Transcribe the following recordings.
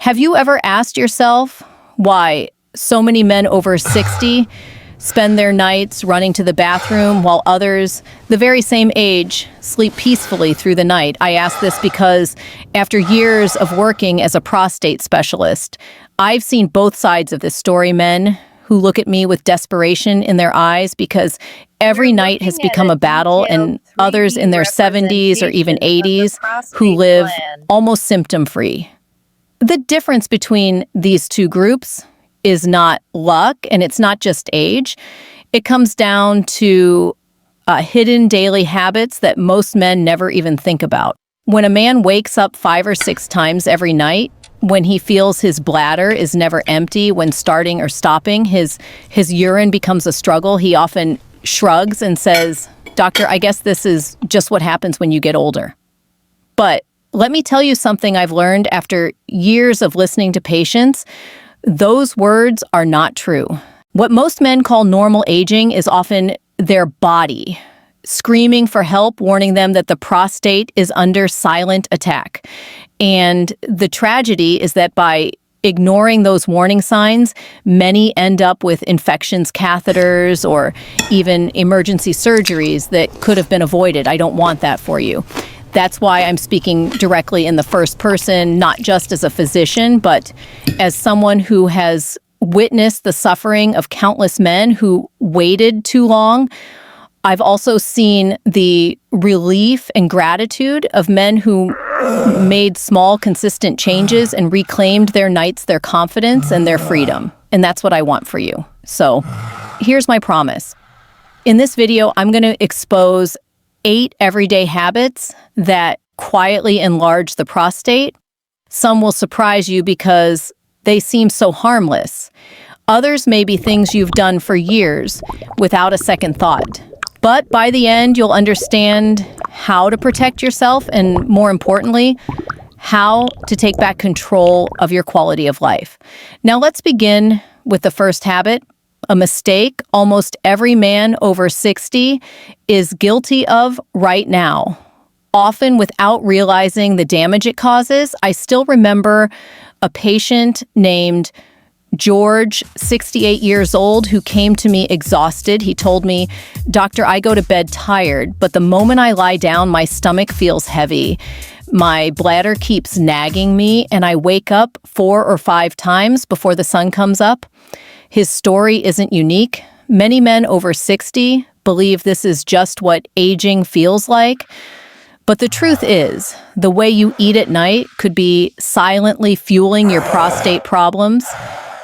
Have you ever asked yourself why so many men over 60 spend their nights running to the bathroom while others, the very same age, sleep peacefully through the night? I ask this because after years of working as a prostate specialist, I've seen both sides of this story. Men who look at me with desperation in their eyes because every night has become a battle, and others in their 70s or even 80s who live almost symptom-free. The difference between these two groups is not luck, and it's not just age. It comes down to hidden daily habits that most men never even think about. When a man wakes up 5 or 6 times every night, when he feels his bladder is never empty when starting or stopping, his urine becomes a struggle, he often shrugs and says, "Doctor, I guess this is just what happens when you get older." But let me tell you something I've learned after years of listening to patients. Those words are not true. What most men call normal aging is often their body screaming for help, warning them that the prostate is under silent attack. And the tragedy is that by ignoring those warning signs, many end up with infections, catheters, or even emergency surgeries that could have been avoided. I don't want that for you. That's why I'm speaking directly in the first person, not just as a physician, but as someone who has witnessed the suffering of countless men who waited too long. I've also seen the relief and gratitude of men who made small, consistent changes and reclaimed their nights, their confidence, and their freedom. And that's what I want for you. So here's my promise. In this video, I'm going to expose 8 everyday habits that quietly enlarge the prostate. Some will surprise you because they seem so harmless. Others may be things you've done for years without a second thought. But by the end, you'll understand how to protect yourself and, more importantly, how to take back control of your quality of life. Now, let's begin with the first habit, a mistake almost every man over 60 is guilty of right now, often without realizing the damage it causes. I still remember a patient named George, 68 years old, who came to me exhausted. He told me, "Doctor, I go to bed tired, but the moment I lie down, my stomach feels heavy. My bladder keeps nagging me, and I wake up 4 or 5 times before the sun comes up." His story isn't unique. Many men over 60 believe this is just what aging feels like. But the truth is, the way you eat at night could be silently fueling your prostate problems.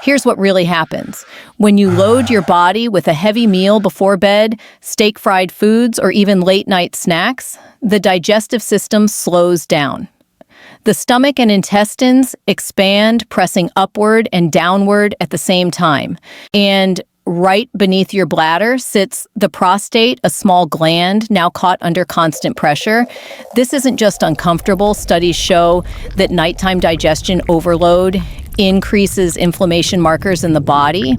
Here's what really happens. When you load your body with a heavy meal before bed, steak-fried foods, or even late-night snacks, the digestive system slows down. The stomach and intestines expand, pressing upward and downward at the same time. And right beneath your bladder sits the prostate, a small gland now caught under constant pressure. This isn't just uncomfortable. Studies show that nighttime digestion overload increases inflammation markers in the body,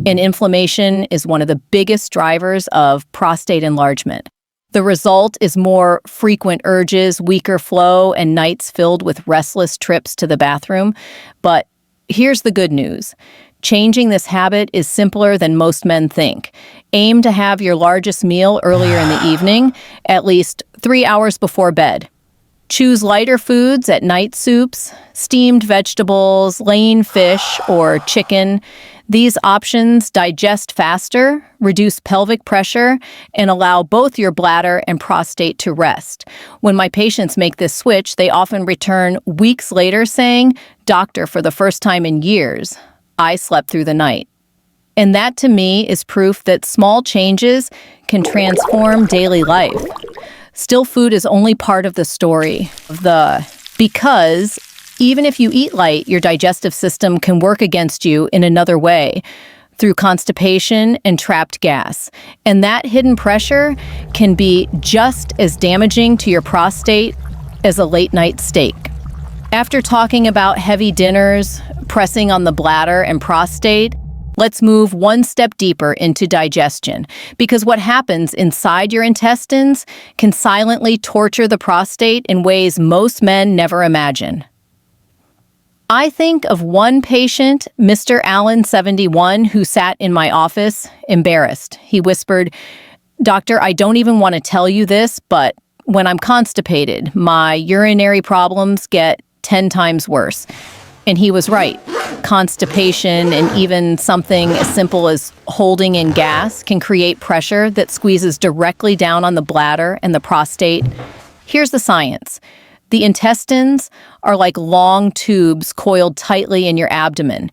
and inflammation is one of the biggest drivers of prostate enlargement. The result is more frequent urges, weaker flow, and nights filled with restless trips to the bathroom. But here's the good news. Changing this habit is simpler than most men think. Aim to have your largest meal earlier in the evening, at least 3 hours before bed. Choose lighter foods at night, soups, steamed vegetables, lean fish, or chicken. These options digest faster, reduce pelvic pressure, and allow both your bladder and prostate to rest. When my patients make this switch, they often return weeks later saying, "Doctor, for the first time in years, I slept through the night." And that, to me, is proof that small changes can transform daily life. Still, food is only part of the story. Because even if you eat light, your digestive system can work against you in another way, through constipation and trapped gas. And that hidden pressure can be just as damaging to your prostate as a late-night steak. After talking about heavy dinners, pressing on the bladder and prostate, let's move one step deeper into digestion, because what happens inside your intestines can silently torture the prostate in ways most men never imagine. I think of one patient, Mr. Allen, 71, who sat in my office, embarrassed. He whispered, "Doctor, I don't even want to tell you this, but when I'm constipated, my urinary problems get 10 times worse." And he was right. Constipation and even something as simple as holding in gas can create pressure that squeezes directly down on the bladder and the prostate. Here's the science. The intestines are like long tubes coiled tightly in your abdomen.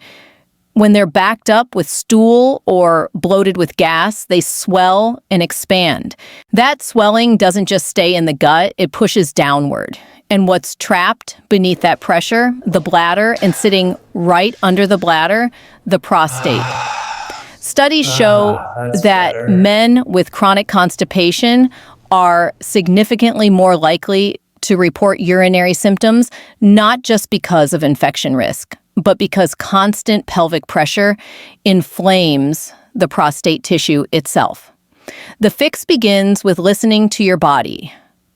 When they're backed up with stool or bloated with gas, they swell and expand. That swelling doesn't just stay in the gut, it pushes downward. And what's trapped beneath that pressure? The bladder, and sitting right under the bladder, the prostate. Studies show that men with chronic constipation are significantly more likely to report urinary symptoms, not just because of infection risk, but because constant pelvic pressure inflames the prostate tissue itself. The fix begins with listening to your body.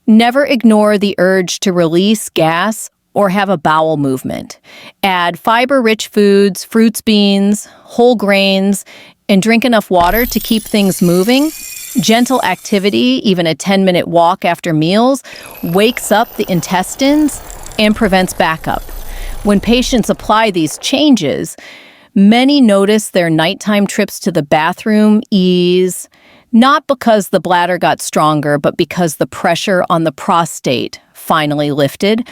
Never ignore the urge to release gas or have a bowel movement. Add fiber-rich foods, fruits, beans, whole grains, and drink enough water to keep things moving. Gentle activity, even a 10-minute walk after meals, wakes up the intestines and prevents backup. When patients apply these changes, many notice their nighttime trips to the bathroom ease, not because the bladder got stronger, but because the pressure on the prostate finally lifted.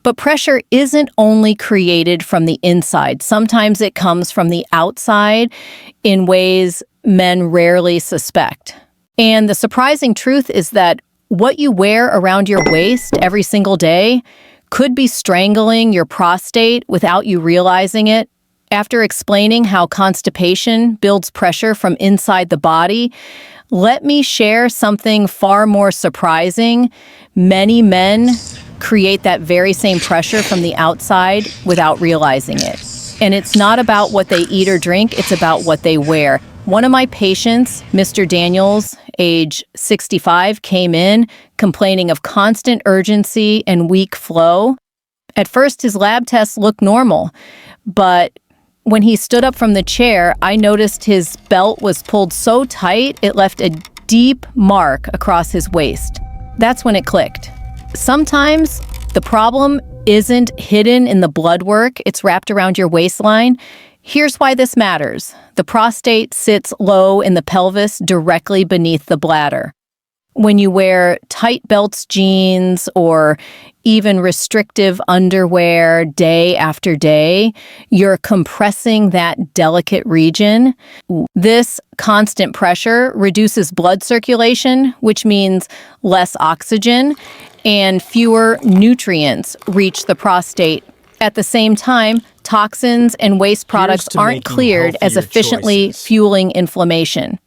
But pressure isn't only created from the inside. Sometimes it comes from the outside in ways men rarely suspect. And the surprising truth is that what you wear around your waist every single day could be strangling your prostate without you realizing it. After explaining how constipation builds pressure from inside the body, let me share something far more surprising. Many men create that very same pressure from the outside without realizing it. And it's not about what they eat or drink, it's about what they wear. One of my patients, Mr. Daniels, age 65, came in complaining of constant urgency and weak flow. At first, his lab tests looked normal, but when he stood up from the chair, I noticed his belt was pulled so tight it left a deep mark across his waist. That's when it clicked. Sometimes the problem isn't hidden in the blood work, it's wrapped around your waistline. Here's why this matters. The prostate sits low in the pelvis directly beneath the bladder. When you wear tight belts, jeans, or even restrictive underwear day after day, you're compressing that delicate region. This constant pressure reduces blood circulation, which means less oxygen, and fewer nutrients reach the prostate. At the same time, toxins and waste products aren't cleared as efficiently fueling inflammation.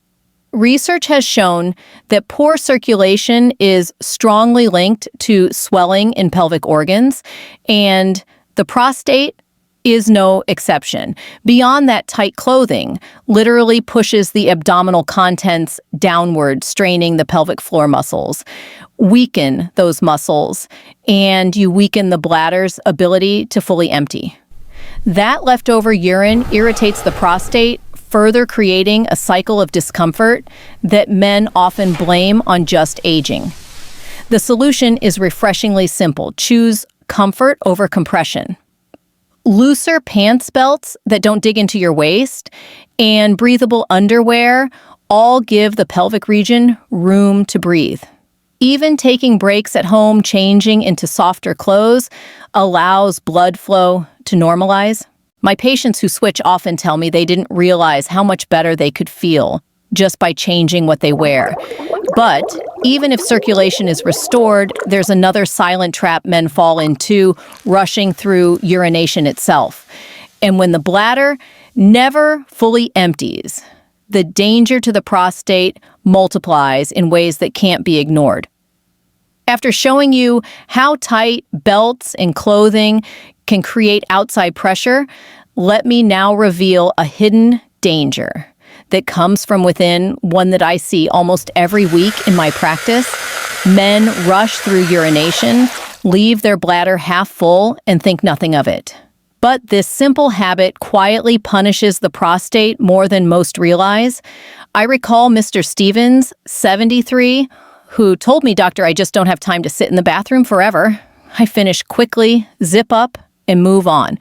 Research has shown that poor circulation is strongly linked to swelling in pelvic organs, and the prostate is no exception. Beyond that, tight clothing literally pushes the abdominal contents downward, straining the pelvic floor muscles. Weaken those muscles, and you weaken the bladder's ability to fully empty. That leftover urine irritates the prostate, further creating a cycle of discomfort that men often blame on just aging. The solution is refreshingly simple. Choose comfort over compression. Looser pants belts that don't dig into your waist and breathable underwear all give the pelvic region room to breathe. Even taking breaks at home, changing into softer clothes, allows blood flow to normalize. My patients who switch often tell me they didn't realize how much better they could feel just by changing what they wear. But even if circulation is restored, there's another silent trap men fall into, rushing through urination itself. And when the bladder never fully empties, the danger to the prostate multiplies in ways that can't be ignored. After showing you how tight belts and clothing can create outside pressure, let me now reveal a hidden danger that comes from within, one that I see almost every week in my practice. Men rush through urination, leave their bladder half full, and think nothing of it. But this simple habit quietly punishes the prostate more than most realize. I recall Mr. Stevens, 73, who told me, "Doctor, I just don't have time to sit in the bathroom forever. I finish quickly, zip up, and move on."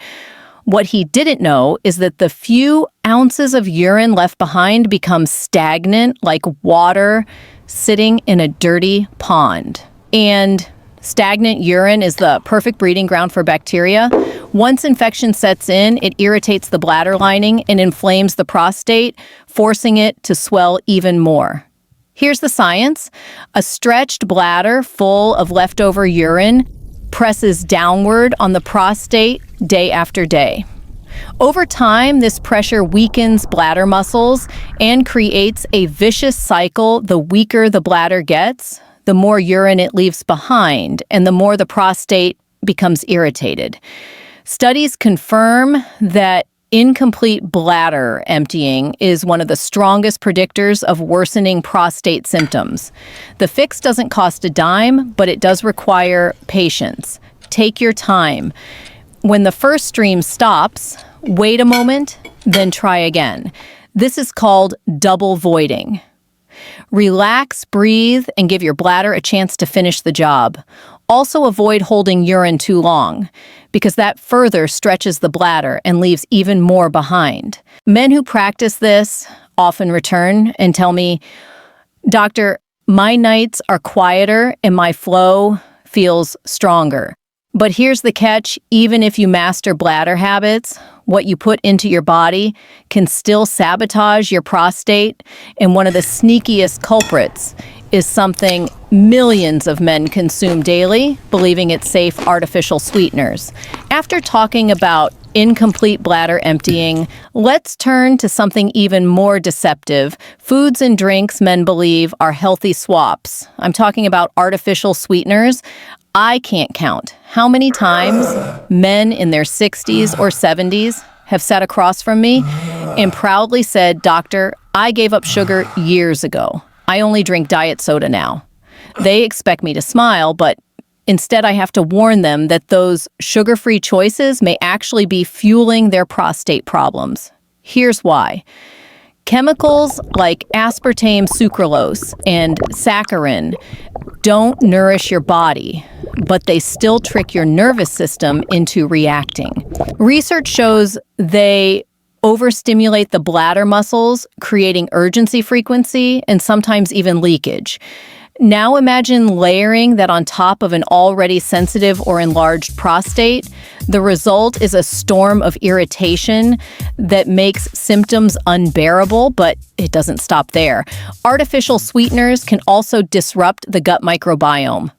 What he didn't know is that the few ounces of urine left behind become stagnant like water sitting in a dirty pond. And stagnant urine is the perfect breeding ground for bacteria. Once infection sets in, it irritates the bladder lining and inflames the prostate, forcing it to swell even more. Here's the science. A stretched bladder full of leftover urine presses downward on the prostate day after day. Over time, this pressure weakens bladder muscles and creates a vicious cycle. The weaker the bladder gets, the more urine it leaves behind, and the more the prostate becomes irritated. Studies confirm that incomplete bladder emptying is one of the strongest predictors of worsening prostate symptoms. The fix doesn't cost a dime, but it does require patience. Take your time. When the first stream stops, wait a moment, then try again. This is called double voiding. Relax, breathe, and give your bladder a chance to finish the job. Also avoid holding urine too long, because that further stretches the bladder and leaves even more behind. Men who practice this often return and tell me, "Doctor, my nights are quieter and my flow feels stronger." But here's the catch: even if you master bladder habits, what you put into your body can still sabotage your prostate, and one of the sneakiest culprits is something millions of men consume daily, believing it's safe: artificial sweeteners. After talking about incomplete bladder emptying, let's turn to something even more deceptive: foods and drinks men believe are healthy swaps. I'm talking about artificial sweeteners. I can't count how many times men in their 60s or 70s have sat across from me and proudly said, "Doctor, I gave up sugar years ago. I only drink diet soda now." They expect me to smile, but instead I have to warn them that those sugar-free choices may actually be fueling their prostate problems. Here's why. Chemicals like aspartame sucralose and saccharin don't nourish your body, but they still trick your nervous system into reacting. Research shows they overstimulate the bladder muscles, creating urgency frequency and sometimes even leakage. Now imagine layering that on top of an already sensitive or enlarged prostate. The result is a storm of irritation that makes symptoms unbearable, but it doesn't stop there. Artificial sweeteners can also disrupt the gut microbiome.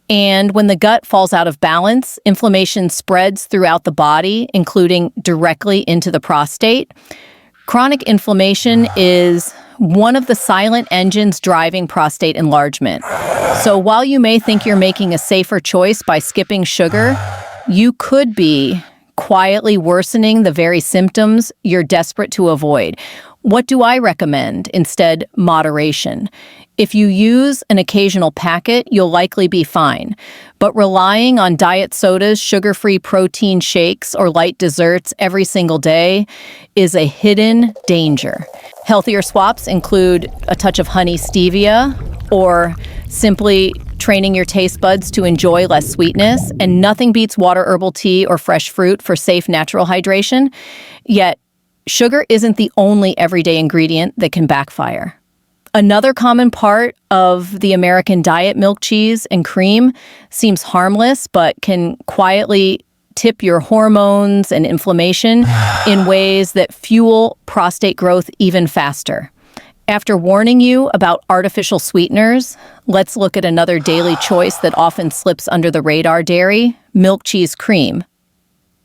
And when the gut falls out of balance, inflammation spreads throughout the body, including directly into the prostate. Chronic inflammation is one of the silent engines driving prostate enlargement. So while you may think you're making a safer choice by skipping sugar, you could be quietly worsening the very symptoms you're desperate to avoid. What do I recommend? Instead, moderation. If you use an occasional packet, you'll likely be fine. But relying on diet sodas, sugar-free protein shakes, or light desserts every single day is a hidden danger. Healthier swaps include a touch of honey stevia, or simply training your taste buds to enjoy less sweetness, and nothing beats water herbal tea or fresh fruit for safe natural hydration. Yet, sugar isn't the only everyday ingredient that can backfire. Another common part of the American diet, milk, cheese, and cream, seems harmless but can quietly tip your hormones and inflammation in ways that fuel prostate growth even faster. After warning you about artificial sweeteners, let's look at another daily choice that often slips under the radar: dairy, milk, cheese, cream.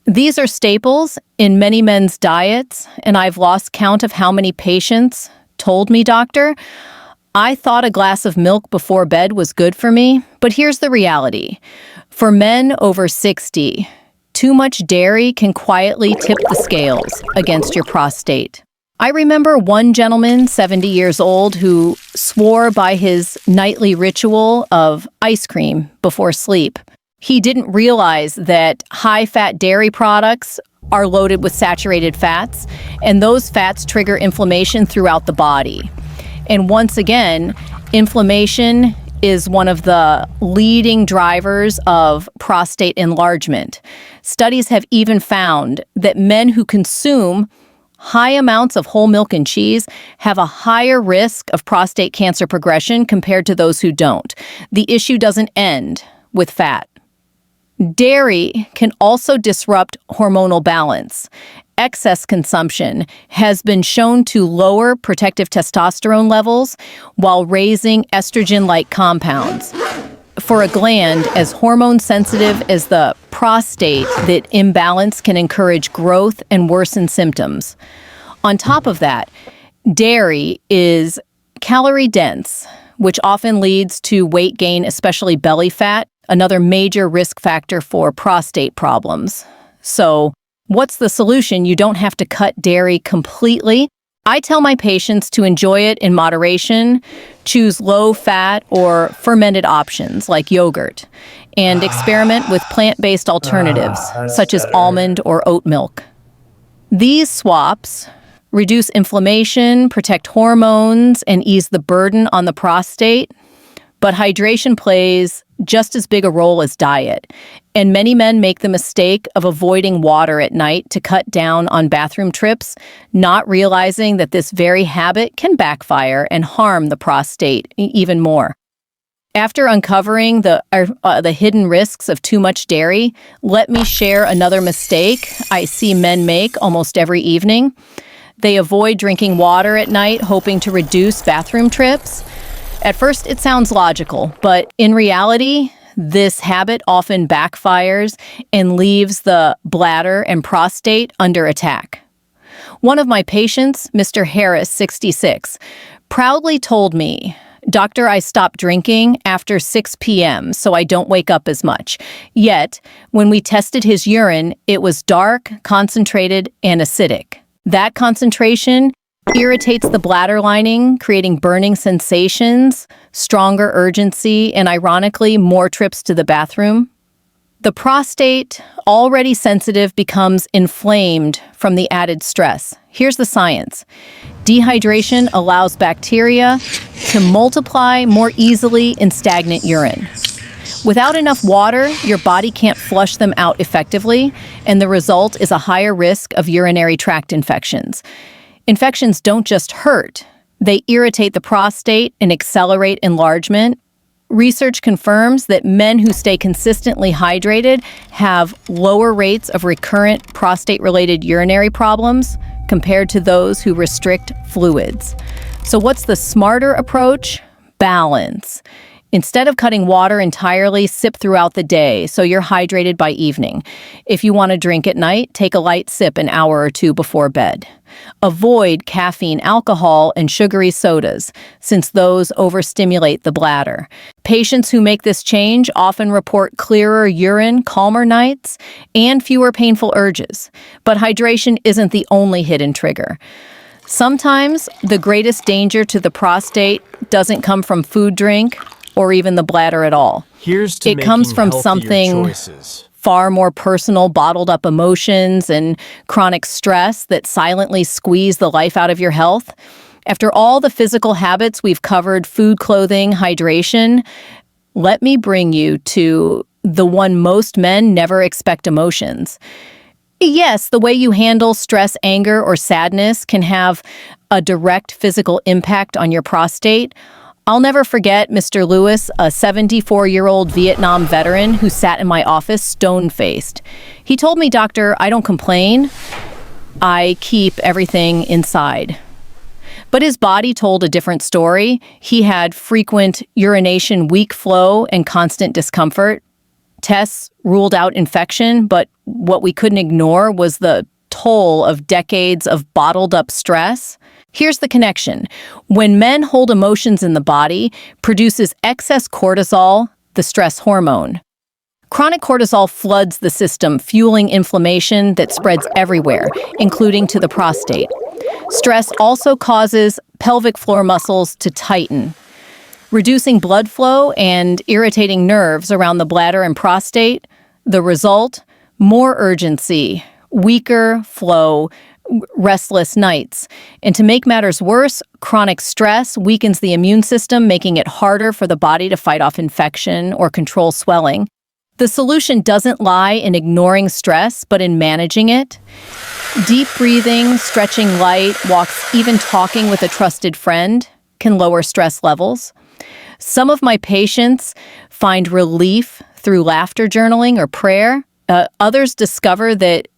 These are staples in many men's diets, and I've lost count of how many patients told me, "Doctor, I thought a glass of milk before bed was good for me." But here's the reality. For men over 60, too much dairy can quietly tip the scales against your prostate. I remember one gentleman, 70 years old, who swore by his nightly ritual of ice cream before sleep. He didn't realize that high-fat dairy products are loaded with saturated fats, and those fats trigger inflammation throughout the body. And once again, inflammation is one of the leading drivers of prostate enlargement. Studies have even found that men who consume high amounts of whole milk and cheese have a higher risk of prostate cancer progression compared to those who don't. The issue doesn't end with fat. Dairy can also disrupt hormonal balance. Excess consumption has been shown to lower protective testosterone levels while raising estrogen-like compounds. For a gland as hormone-sensitive as the prostate, that imbalance can encourage growth and worsen symptoms. On top of that, dairy is calorie-dense, which often leads to weight gain, especially belly fat, another major risk factor for prostate problems. So, what's the solution? You don't have to cut dairy completely. I tell my patients to enjoy it in moderation, choose low-fat or fermented options like yogurt, and experiment with plant-based alternatives such as almond or oat milk. These swaps reduce inflammation, protect hormones, and ease the burden on the prostate. But hydration plays just as big a role as diet, and many men make the mistake of avoiding water at night to cut down on bathroom trips, not realizing that this very habit can backfire and harm the prostate even more. After uncovering the hidden risks of too much dairy, let me share another mistake I see men make almost every evening. They avoid drinking water at night, hoping to reduce bathroom trips. At first, it sounds logical, but in reality, this habit often backfires and leaves the bladder and prostate under attack. One of my patients, Mr. Harris, 66, proudly told me, "Doctor, I stopped drinking after 6 p.m. so I don't wake up as much." Yet, when we tested his urine, it was dark, concentrated, and acidic. That concentration irritates the bladder lining, creating burning sensations, stronger urgency, and ironically, more trips to the bathroom. The prostate, already sensitive, becomes inflamed from the added stress. Here's the science. Dehydration allows bacteria to multiply more easily in stagnant urine. Without enough water, your body can't flush them out effectively, and the result is a higher risk of urinary tract infections. Infections don't just hurt, they irritate the prostate and accelerate enlargement. Research confirms that men who stay consistently hydrated have lower rates of recurrent prostate-related urinary problems compared to those who restrict fluids. So what's the smarter approach? Balance. Instead of cutting water entirely, sip throughout the day so you're hydrated by evening. If you want to drink at night, take a light sip an hour or two before bed. Avoid caffeine, alcohol, and sugary sodas, since those overstimulate the bladder. Patients who make this change often report clearer urine, calmer nights, and fewer painful urges. But hydration isn't the only hidden trigger. Sometimes the greatest danger to the prostate doesn't come from food, drink, or even the bladder at all. It comes from something far more personal, bottled up emotions and chronic stress that silently squeeze the life out of your health. After all the physical habits we've covered, food, clothing, hydration, let me bring you to the one most men never expect: emotions. Yes, the way you handle stress, anger, or sadness can have a direct physical impact on your prostate. I'll never forget Mr. Lewis, a 74-year-old Vietnam veteran who sat in my office stone-faced. He told me, "Doctor, I don't complain. I keep everything inside." But his body told a different story. He had frequent urination, weak flow, and constant discomfort. Tests ruled out infection, but what we couldn't ignore was the toll of decades of bottled up stress. Here's the connection. When men hold emotions in the body, produces excess cortisol, the stress hormone. Chronic cortisol floods the system, fueling inflammation that spreads everywhere, including to the prostate. Stress also causes pelvic floor muscles to tighten. reducing blood flow and irritating nerves around the bladder and prostate. The result? More urgency, weaker flow, restless nights. And to make matters worse, chronic stress weakens the immune system, making it harder for the body to fight off infection or control swelling. The solution doesn't lie in ignoring stress, but in managing it. Deep breathing, stretching light walks, even talking with a trusted friend can lower stress levels. Some of my patients find relief through laughter journaling or prayer. Others discover that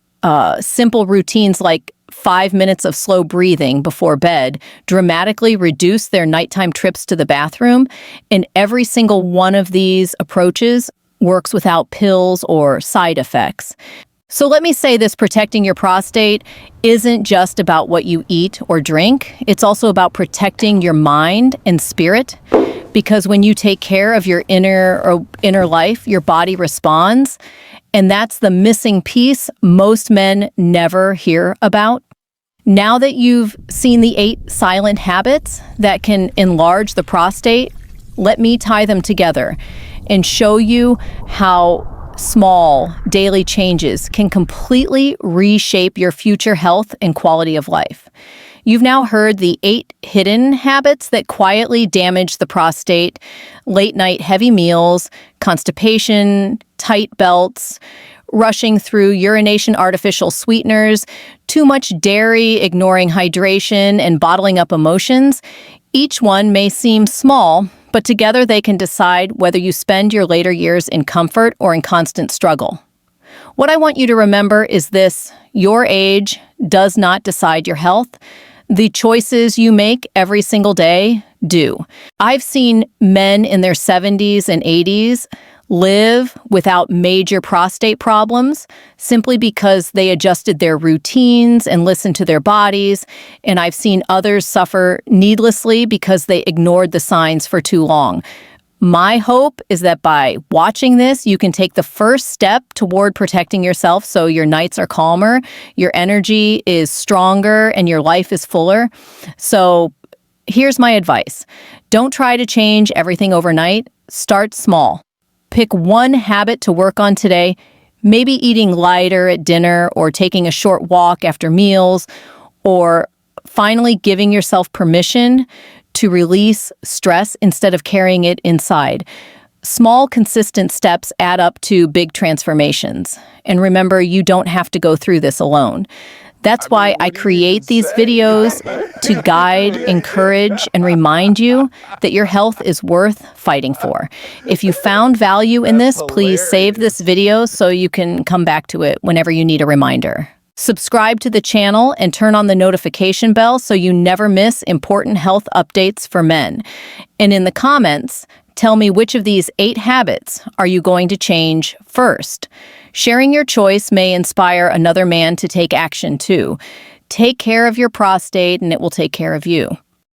simple routines like 5 minutes of slow breathing before bed dramatically reduce their nighttime trips to the bathroom. And every single one of these approaches works without pills or side effects. So let me say this: protecting your prostate isn't just about what you eat or drink. It's also about protecting your mind and spirit. Because when you take care of your inner life, your body responds. And that's the missing piece most men never hear about. Now that you've seen the 8 silent habits that can enlarge the prostate, let me tie them together and show you how small daily changes can completely reshape your future health and quality of life. You've now heard the 8 hidden habits that quietly damage the prostate: late night heavy meals, constipation, tight belts, rushing through urination artificial sweeteners, too much dairy, ignoring hydration, and bottling up emotions. Each one may seem small, but together they can decide whether you spend your later years in comfort or in constant struggle. What I want you to remember is this: your age does not decide your health. The choices you make every single day do. I've seen men in their 70s and 80s live without major prostate problems simply because they adjusted their routines and listened to their bodies. And I've seen others suffer needlessly because they ignored the signs for too long. My hope is that by watching this, you can take the first step toward protecting yourself so your nights are calmer, your energy is stronger, and your life is fuller. So here's my advice. Don't try to change everything overnight. Start small. Pick one habit to work on today, maybe eating lighter at dinner or taking a short walk after meals, or finally giving yourself permission to release stress instead of carrying it inside. Small, consistent steps add up to big transformations. And remember, you don't have to go through this alone. That's why I create these videos to guide, encourage, and remind you that your health is worth fighting for. If you found value in this, please save this video so you can come back to it whenever you need a reminder. Subscribe to the channel and turn on the notification bell so you never miss important health updates for men. And in the comments, tell me which of these 8 habits are you going to change first. Sharing your choice may inspire another man to take action too. Take care of your prostate and it will take care of you.